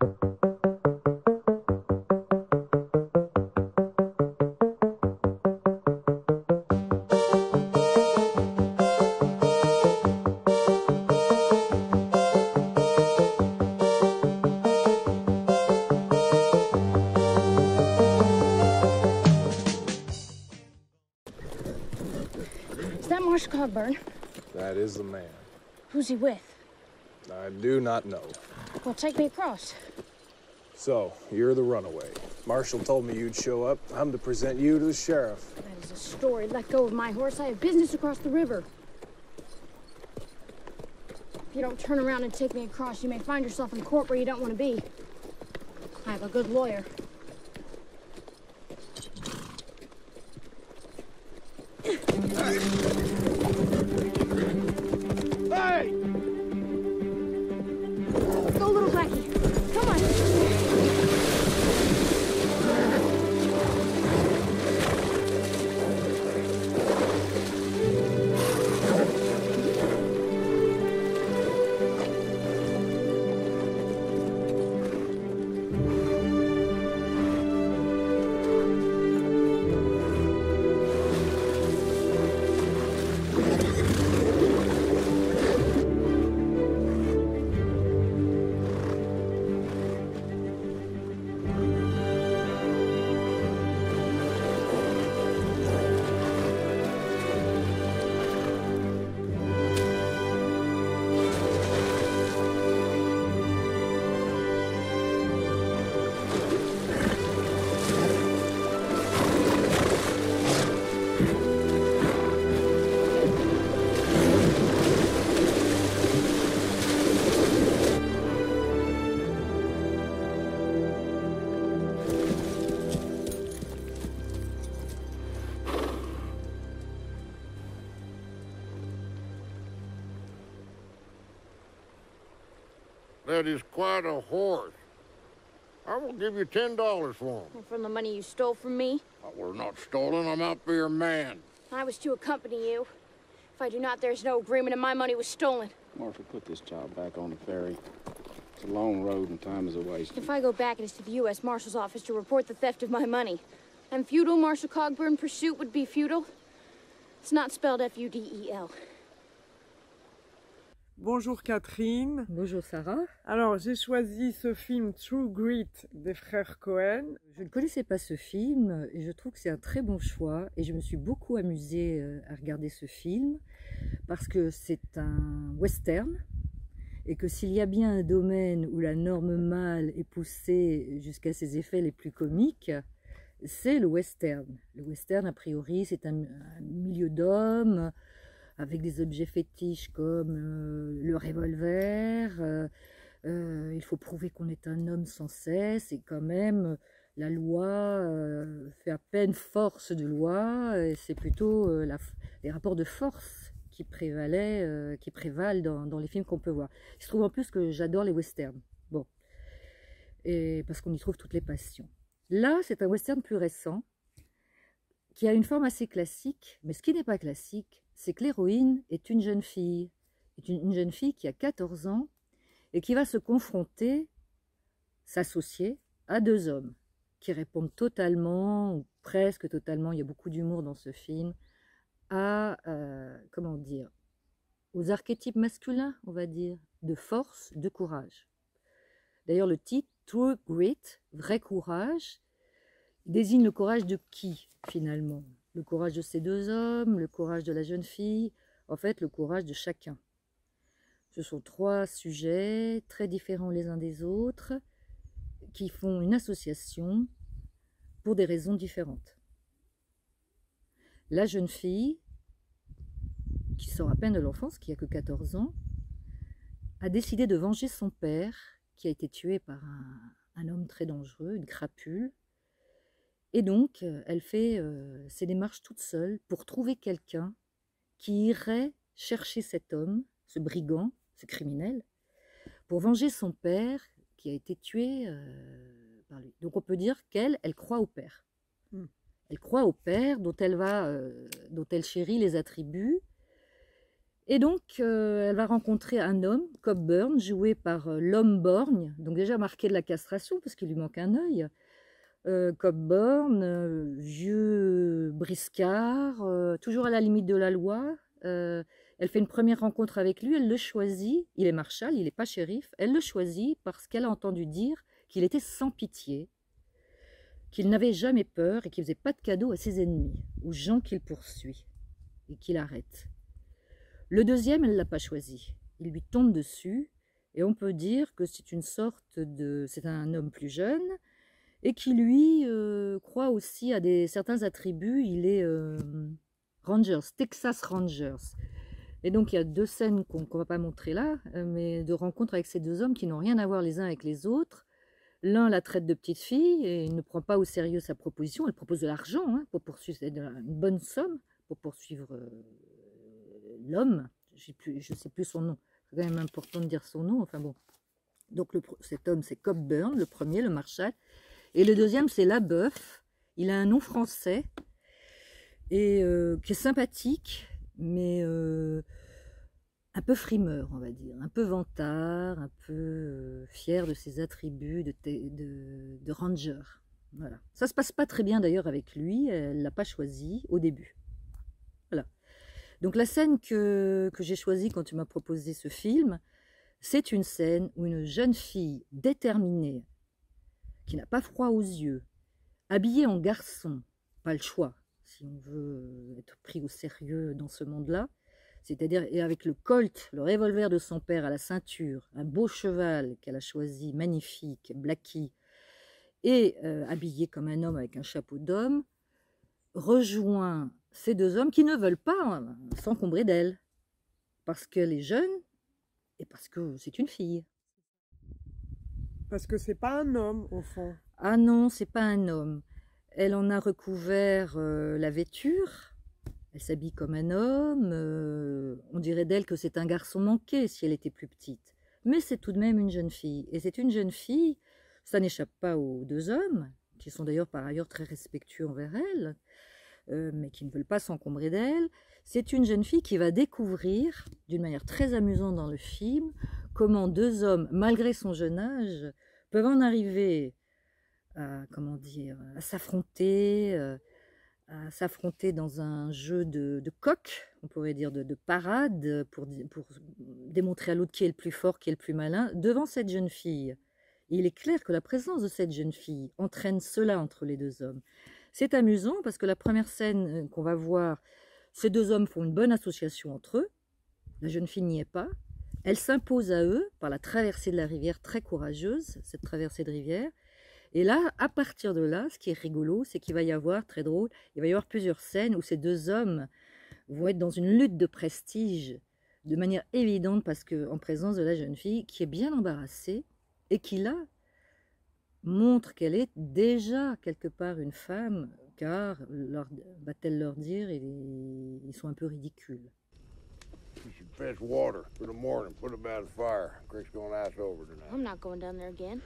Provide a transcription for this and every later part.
Is that Marshal Cogburn? That is the man. Who's he with? I do not know. Well, take me across. So, you're the runaway. Marshal told me you'd show up. I'm to present you to the sheriff. That is a story. Let go of my horse. I have business across the river. If you don't turn around and take me across, you may find yourself in court where you don't want to be. I have a good lawyer. Hey! Go, little Blackie. Come on. That is quite a horse. I will give you $10 for him. From the money you stole from me? We're not stolen. I'm out for your man. I was to accompany you. If I do not, there's no agreement and my money was stolen. Marshal, put this child back on the ferry. It's a long road and time is a waste. If I go back, it is to the U.S. Marshal's office to report the theft of my money. And futile, Marshal Cogburn. Pursuit would be futile. It's not spelled F-U-D-E-L. Bonjour Catherine. Bonjour Sarah. Alors j'ai choisi ce film True Grit des frères Cohen. Je ne connaissais pas ce film et je trouve que c'est un très bon choix et je me suis beaucoup amusée à regarder ce film parce que c'est un western et que s'il y a bien un domaine où la norme mâle est poussée jusqu'à ses effets les plus comiques, c'est le western. Le western, a priori, c'est un milieu d'hommes avec des objets fétiches comme le revolver. Il faut prouver qu'on est un homme sans cesse et quand même la loi fait à peine force de loi. C'est plutôt les rapports de force qui prévalent dans les films qu'on peut voir. Il se trouve en plus que j'adore les westerns. Bon, et parce qu'on y trouve toutes les passions. Là, c'est un western plus récent qui a une forme assez classique, mais ce qui n'est pas classique, c'est que l'héroïne est une jeune fille. Une jeune fille qui a 14 ans et qui va se confronter, s'associer à deux hommes qui répondent totalement, ou presque totalement, il y a beaucoup d'humour dans ce film, à, comment dire, aux archétypes masculins, on va dire, de force, de courage. D'ailleurs, le titre, True Grit, vrai courage, désigne le courage de qui, finalement? Le courage de ces deux hommes, le courage de la jeune fille, en fait, le courage de chacun. Ce sont trois sujets très différents les uns des autres, qui font une association pour des raisons différentes. La jeune fille, qui sort à peine de l'enfance, qui n'a que 14 ans, a décidé de venger son père, qui a été tué par un homme très dangereux, une crapule. Et donc, elle fait ses démarches toute seule pour trouver quelqu'un qui irait chercher cet homme, ce brigand, ce criminel, pour venger son père qui a été tué par lui. Donc on peut dire qu'elle croit au père. Elle croit au père dont elle chérit les attributs. Et donc, elle va rencontrer un homme, Cockburn, joué par l'homme borgne, donc déjà marqué de la castration, parce qu'il lui manque un œil. Cockburn, vieux briscard, toujours à la limite de la loi. Elle fait une première rencontre avec lui, elle le choisit, il est marshal, il n'est pas shérif, elle le choisit parce qu'elle a entendu dire qu'il était sans pitié, qu'il n'avait jamais peur et qu'il ne faisait pas de cadeaux à ses ennemis, aux gens qu'il poursuit et qu'il arrête. Le deuxième, elle ne l'a pas choisi. Il lui tombe dessus et on peut dire que c'est une sorte de... C'est un homme plus jeune et qui, lui, croit aussi à certains attributs. Il est Rangers, Texas Rangers. Et donc, il y a deux scènes qu'on ne va pas montrer là, mais de rencontres avec ces deux hommes qui n'ont rien à voir les uns avec les autres. L'un la traite de petite fille et il ne prend pas au sérieux sa proposition. Elle propose de l'argent pour poursuivre, une bonne somme pour poursuivre l'homme. Je ne sais plus son nom. C'est quand même important de dire son nom. Enfin bon. Donc cet homme, c'est Cockburn, le premier, le marshal. Et le deuxième, c'est Labeuf. Il a un nom français et qui est sympathique, mais un peu frimeur, on va dire, un peu vantard, un peu fier de ses attributs de ranger. Voilà. Ça se passe pas très bien d'ailleurs avec lui, elle l'a pas choisi au début. Voilà. Donc la scène que j'ai choisie quand tu m'as proposé ce film, c'est une scène où une jeune fille déterminée, qui n'a pas froid aux yeux, habillée en garçon, pas le choix, si on veut être pris au sérieux dans ce monde-là, c'est-à-dire avec le colt, le revolver de son père à la ceinture, un beau cheval qu'elle a choisi, magnifique, Blackie, et habillé comme un homme avec un chapeau d'homme, rejoint ces deux hommes qui ne veulent pas s'encombrer d'elle, parce qu'elle est jeune et parce que c'est une fille. Parce que c'est pas un homme, au fond. Ah non, c'est pas un homme. Elle en a recouvert la vêture. Elle s'habille comme un homme. On dirait d'elle que c'est un garçon manqué si elle était plus petite. Mais c'est tout de même une jeune fille. Et c'est une jeune fille, ça n'échappe pas aux deux hommes, qui sont d'ailleurs par ailleurs très respectueux envers elle, mais qui ne veulent pas s'encombrer d'elle. C'est une jeune fille qui va découvrir, d'une manière très amusante dans le film, comment deux hommes, malgré son jeune âge, peuvent en arriver à, comment dire, à s'affronter dans un jeu de coq, on pourrait dire, de parade, pour démontrer à l'autre qui est le plus fort, qui est le plus malin, devant cette jeune fille. Et il est clair que la présence de cette jeune fille entraîne cela entre les deux hommes. C'est amusant parce que la première scène qu'on va voir, ces deux hommes font une bonne association entre eux. La jeune fille n'y est pas. Elle s'impose à eux par la traversée de la rivière très courageuse, cette traversée de rivière. Et là, à partir de là, ce qui est rigolo, c'est qu'il va y avoir, très drôle, il va y avoir plusieurs scènes où ces deux hommes vont être dans une lutte de prestige de manière évidente parce qu'en présence de la jeune fille qui est bien embarrassée et qui là montre qu'elle est déjà quelque part une femme, car, va-t-elle leur dire, ils sont un peu ridicules. You should fetch water for the morning, put it by the fire. Crick's gonna ice over tonight. I'm not going down there again.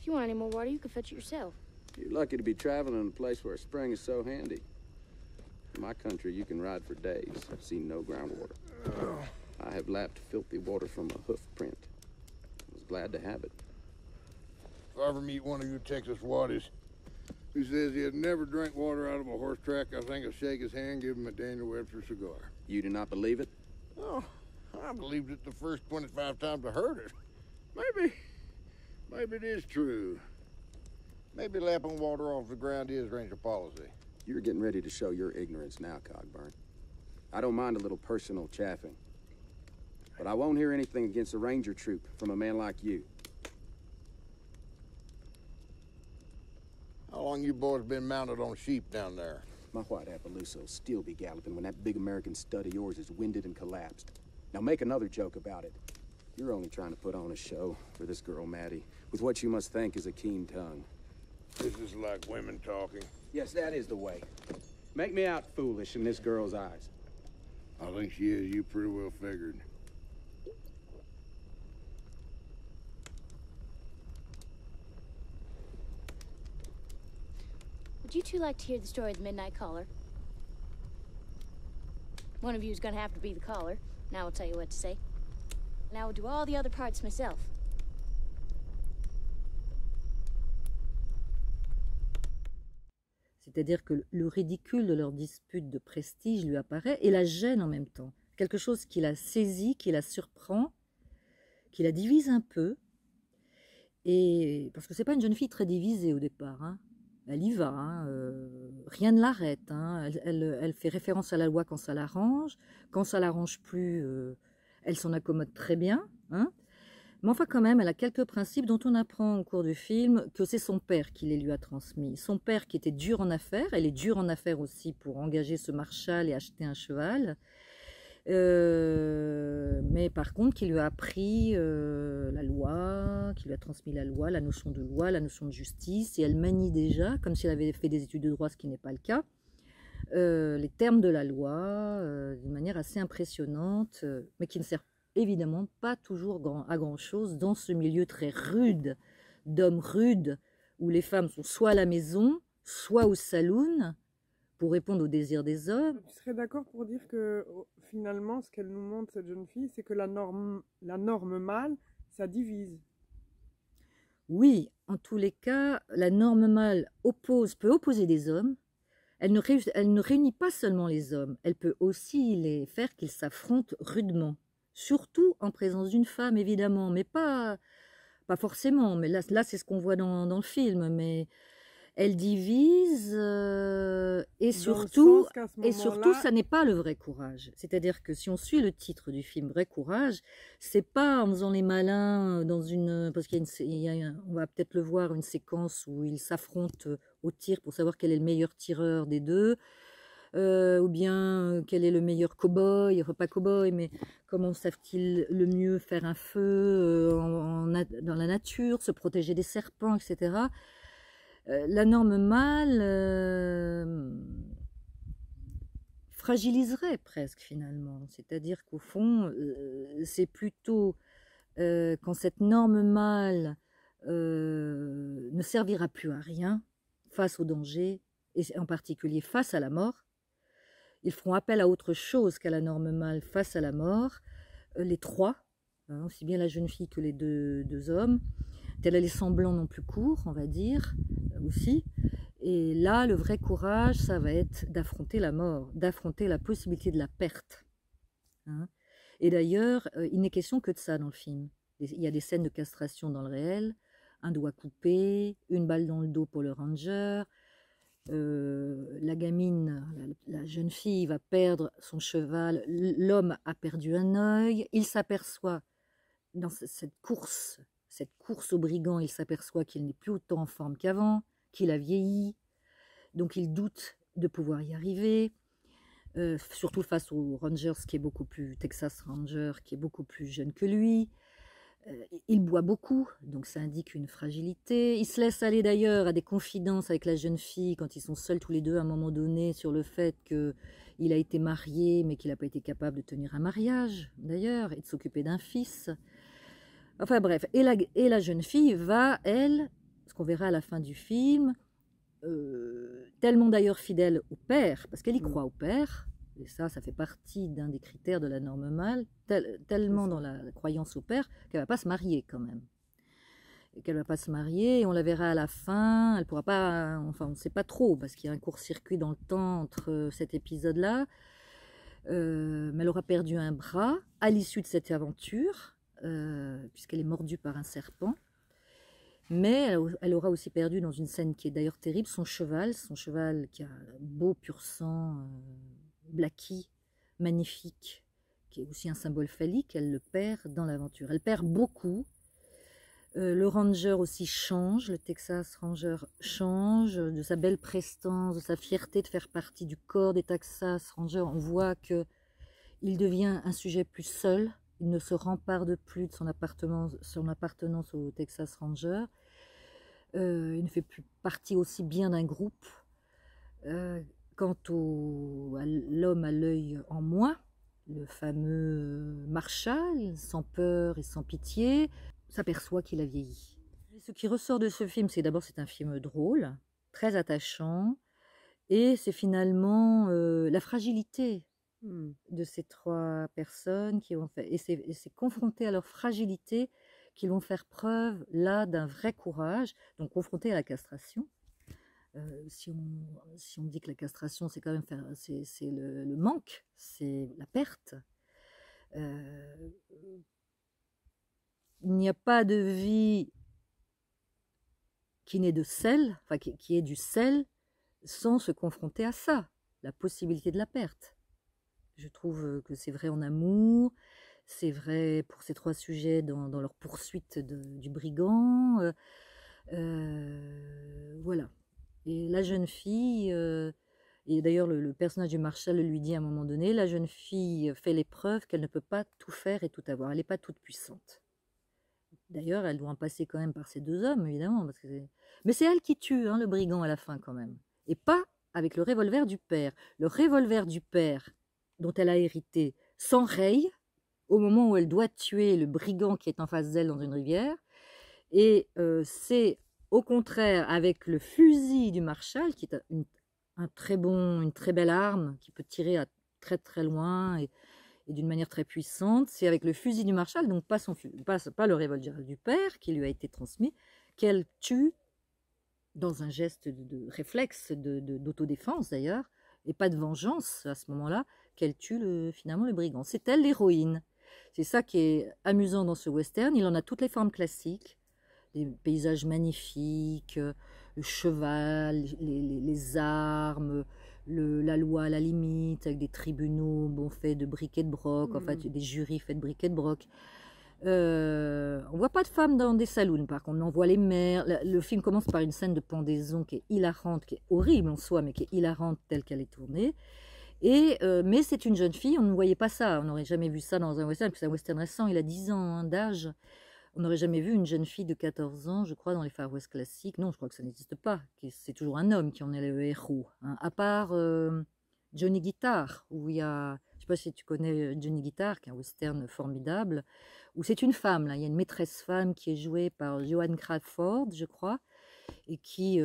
If you want any more water, you can fetch it yourself. You're lucky to be traveling in a place where a spring is so handy. In my country, you can ride for days. I've seen no groundwater. I have lapped filthy water from a hoof print. I was glad to have it. If I ever meet one of you Texas waddies who says he'd never drink water out of a horse track, I think I'll shake his hand, give him a Daniel Webster cigar. You do not believe it? Oh, I believed it the first 25 times I heard it. Maybe it is true. Maybe lapping water off the ground is Ranger policy. You're getting ready to show your ignorance now, Cogburn. I don't mind a little personal chaffing, but I won't hear anything against a ranger troop from a man like you. How long you boys been mounted on sheep down there? My white Appaloosa's still be galloping when that big American stud of yours is winded and collapsed. Now make another joke about it. You're only trying to put on a show for this girl, Maddie, with what you must think is a keen tongue. This is like women talking. Yes, that is the way. Make me out foolish in this girl's eyes. I think she is. You pretty well figured. Would you two like to hear the story of the Midnight Caller? One of you is going to have to be the caller. Now I'll tell you what to say. Now I'll do all the other parts myself. C'est-à-dire que le ridicule de leur dispute de prestige lui apparaît et la gêne en même temps. Quelque chose qui la saisit, qui la surprend, qui la divise un peu. Et parce que c'est pas une jeune fille très divisée au départ, hein. Elle y va, hein, rien ne l'arrête, hein. Elle fait référence à la loi quand ça l'arrange. Quand ça l'arrange plus, elle s'en accommode très bien, hein. Mais enfin quand même, elle a quelques principes dont on apprend au cours du film que c'est son père qui les lui a transmis. Son père qui était dur en affaires, elle est dure en affaires aussi pour engager ce marshal et acheter un cheval. Mais par contre qui lui a appris la loi, qui lui a transmis la loi, la notion de justice, et elle manie déjà, comme si elle avait fait des études de droit, ce qui n'est pas le cas, les termes de la loi d'une manière assez impressionnante, mais qui ne sert évidemment pas toujours à grand chose dans ce milieu très rude, d'hommes rudes, où les femmes sont soit à la maison, soit au saloon, pour répondre aux désirs des hommes. Tu serais d'accord pour dire que finalement, ce qu'elle nous montre, cette jeune fille, c'est que la norme mâle, ça divise. Oui, en tous les cas, la norme mâle peut opposer des hommes. Elle ne réunit pas seulement les hommes, elle peut aussi les faire qu'ils s'affrontent rudement. Surtout en présence d'une femme, évidemment, mais pas forcément. Mais là c'est ce qu'on voit dans le film. Mais elle divise et surtout, ça n'est pas le vrai courage. C'est-à-dire que si on suit le titre du film Vrai courage, c'est pas en faisant les malins parce on va peut-être le voir, une séquence où ils s'affrontent au tir pour savoir quel est le meilleur tireur des deux. Ou bien quel est le meilleur cow-boy, enfin pas cow-boy, mais comment savent-ils le mieux faire un feu dans la nature, se protéger des serpents, etc. La norme mâle fragiliserait presque finalement, c'est-à-dire qu'au fond, c'est plutôt quand cette norme mâle ne servira plus à rien face au danger, et en particulier face à la mort. Ils feront appel à autre chose qu'à la norme mâle face à la mort, les trois, hein, aussi bien la jeune fille que les deux hommes. Les semblants non plus courts, on va dire, aussi. Et là, le vrai courage, ça va être d'affronter la mort, d'affronter la possibilité de la perte. Hein. Et d'ailleurs, il n'est question que de ça dans le film. Il y a des scènes de castration dans le réel, un doigt coupé, une balle dans le dos pour le ranger. La gamine, la jeune fille va perdre son cheval, l'homme a perdu un œil, il s'aperçoit dans cette course au brigand, il s'aperçoit qu'il n'est plus autant en forme qu'avant, qu'il a vieilli, donc il doute de pouvoir y arriver, surtout face au Texas Ranger, qui est beaucoup plus jeune que lui. Il boit beaucoup, donc ça indique une fragilité. Il se laisse aller d'ailleurs à des confidences avec la jeune fille quand ils sont seuls tous les deux à un moment donné sur le fait qu'il a été marié mais qu'il n'a pas été capable de tenir un mariage d'ailleurs et de s'occuper d'un fils. Enfin bref, et la jeune fille va, elle, ce qu'on verra à la fin du film, tellement d'ailleurs fidèle au père, parce qu'elle y croit au père, et ça fait partie d'un des critères de la norme mâle, tellement dans la croyance au père, qu'elle ne va pas se marier quand même. Et qu'elle ne va pas se marier, et on la verra à la fin, elle pourra pas, enfin on ne sait pas trop, parce qu'il y a un court-circuit dans le temps entre cet épisode-là, mais elle aura perdu un bras à l'issue de cette aventure, puisqu'elle est mordue par un serpent. Mais elle aura aussi perdu, dans une scène qui est d'ailleurs terrible, son cheval qui a un beau pur sang, Blackie, magnifique, qui est aussi un symbole phallique. Elle le perd dans l'aventure. Elle perd beaucoup. Le ranger aussi change, le Texas Ranger change, de sa belle prestance, de sa fierté de faire partie du corps des Texas Rangers. On voit qu'il devient un sujet plus seul. Il ne se remparde plus de son appartenance au Texas Ranger. Il ne fait plus partie aussi bien d'un groupe. Quant à l'homme à l'œil en moins, le fameux Marshall, sans peur et sans pitié, s'aperçoit qu'il a vieilli. Et ce qui ressort de ce film, c'est d'abord c'est un film drôle, très attachant, et c'est finalement la fragilité de ces 3 personnes qui vont faire, et c'est confronté à leur fragilité qu'ils vont faire preuve là d'un vrai courage, donc confronté à la castration. Si on dit que la castration c'est quand même c'est le manque, c'est la perte. Il n'y a pas de vie qui n'est de sel, enfin qui est du sel, sans se confronter à ça, la possibilité de la perte. Je trouve que c'est vrai en amour, c'est vrai pour ces 3 sujets dans leur poursuite du brigand. Voilà. Et la jeune fille, et d'ailleurs le personnage du Marshall lui dit à un moment donné, la jeune fille fait l'épreuve qu'elle ne peut pas tout faire et tout avoir, elle n'est pas toute puissante. D'ailleurs, elle doit en passer quand même par ces 2 hommes, évidemment. Mais c'est elle qui tue le brigand à la fin quand même. Et pas avec le revolver du père. Le revolver du père, dont elle a hérité, s'enraye au moment où elle doit tuer le brigand qui est en face d'elle dans une rivière. Et c'est au contraire avec le fusil du Marshall, qui est une très belle arme, qui peut tirer à très très loin et d'une manière très puissante. C'est avec le fusil du Marshall, donc pas le revolver du père qui lui a été transmis, qu'elle tue dans un geste de réflexe, d'autodéfense d'ailleurs, et pas de vengeance à ce moment-là, qu'elle tue finalement le brigand. C'est elle l'héroïne. C'est ça qui est amusant dans ce western. Il en a toutes les formes classiques, des paysages magnifiques, le cheval, les armes, la loi à la limite, avec des tribunaux faits de briquets de broc, en fait des jurys faits de briquets de broc. On voit pas de femmes dans des saloons, par contre, on voit les mères. Le film commence par une scène de pendaison qui est hilarante, qui est horrible en soi, mais qui est hilarante telle qu'elle est tournée. Mais c'est une jeune fille, on ne voyait pas ça, on n'aurait jamais vu ça dans un western, parce que c'est un western récent, il a 10 ans d'âge. On n'aurait jamais vu une jeune fille de 14 ans, je crois, dans les Far West classiques. Non, je crois que ça n'existe pas. C'est toujours un homme qui en est le héros. À part Johnny Guitar, où il y a... Je ne sais pas si tu connais Johnny Guitar, qui est un western formidable, où c'est une femme. Là. Il y a une maîtresse femme qui est jouée par Joan Crawford, je crois, et qui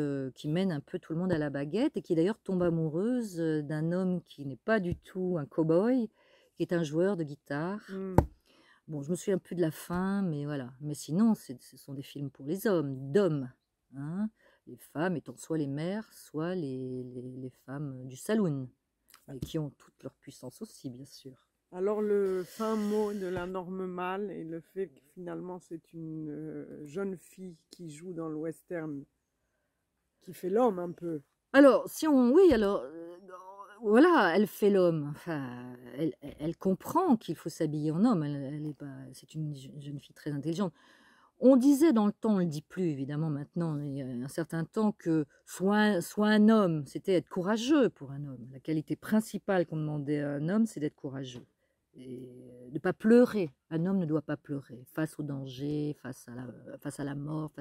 mène un peu tout le monde à la baguette, et qui d'ailleurs tombe amoureuse d'un homme qui n'est pas du tout un cow-boy, qui est un joueur de guitare. Bon, je me souviens plus de la fin, mais voilà. Mais sinon, ce sont des films pour les hommes, d'hommes. Les femmes étant soit les mères, soit les femmes du saloon, et qui ont toute leur puissance aussi, bien sûr. Alors, le fin mot de la norme mâle et le fait que finalement c'est une jeune fille qui joue dans le western, qui fait l'homme un peu. Alors, voilà, elle fait l'homme. Enfin, elle comprend qu'il faut s'habiller en homme. C'est une jeune fille très intelligente. On disait dans le temps, on ne le dit plus évidemment maintenant, il y a un certain temps, que soit un homme, c'était être courageux pour un homme. La qualité principale qu'on demandait à un homme, c'est d'être courageux. Et de ne pas pleurer. Un homme ne doit pas pleurer face au danger, face à la mort.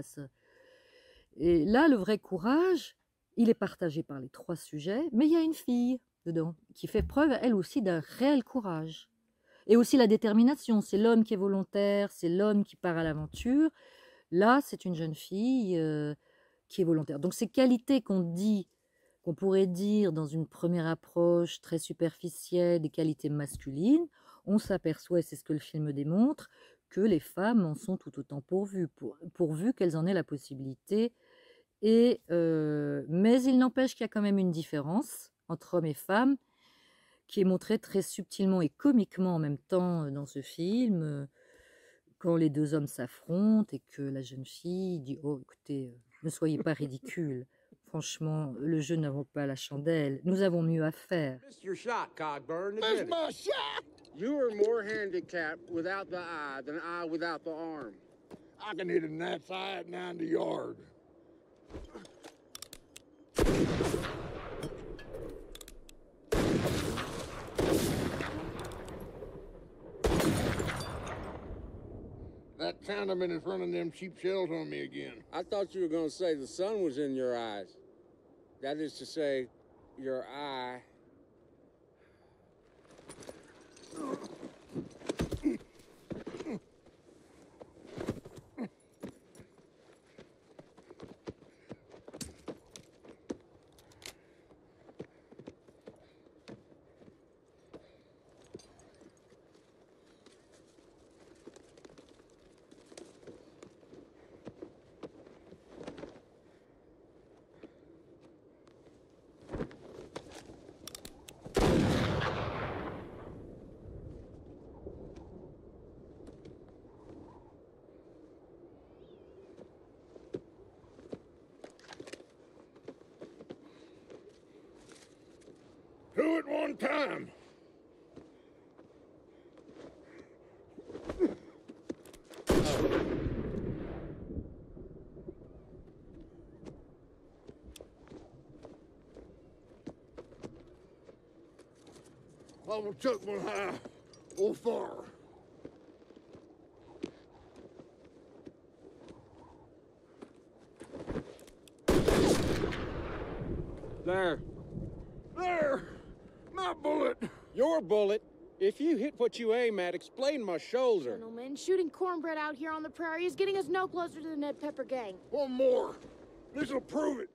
Et là, le vrai courage, il est partagé par les 3 sujets, mais il y a une fille dedans qui fait preuve, elle aussi, d'un réel courage. Et aussi la détermination. C'est l'homme qui est volontaire, c'est l'homme qui part à l'aventure. Là, c'est une jeune fille qui est volontaire. Donc ces qualités qu'on pourrait dire dans une première approche très superficielle, des qualités masculines, on s'aperçoit, et c'est ce que le film démontre, que les femmes en sont tout autant pourvues qu'elles en aient la possibilité. Mais il n'empêche qu'il y a quand même une différence entre hommes et femmes, qui est montrée très subtilement et comiquement en même temps dans ce film, quand les 2 hommes s'affrontent et que la jeune fille dit « Oh, écoutez, ne soyez pas ridicule. Franchement, le jeu n'avons pas la chandelle. Nous avons mieux à faire. » Missed your shot, Cogburn. Miss my shot! You are more handicapped without the eye than I without the arm. I can hit a gnat's eye at 90 yards. That Chinaman is running them cheap shells on me again. I thought you were going to say the sun was in your eyes. That is to say, your eye. time. I will chuck one high or far. There. There! My bullet! Your bullet. If you hit what you aim at, explain my shoulder. Gentlemen, shooting cornbread out here on the prairie is getting us no closer to the Ned Pepper gang. One more. This'll prove it.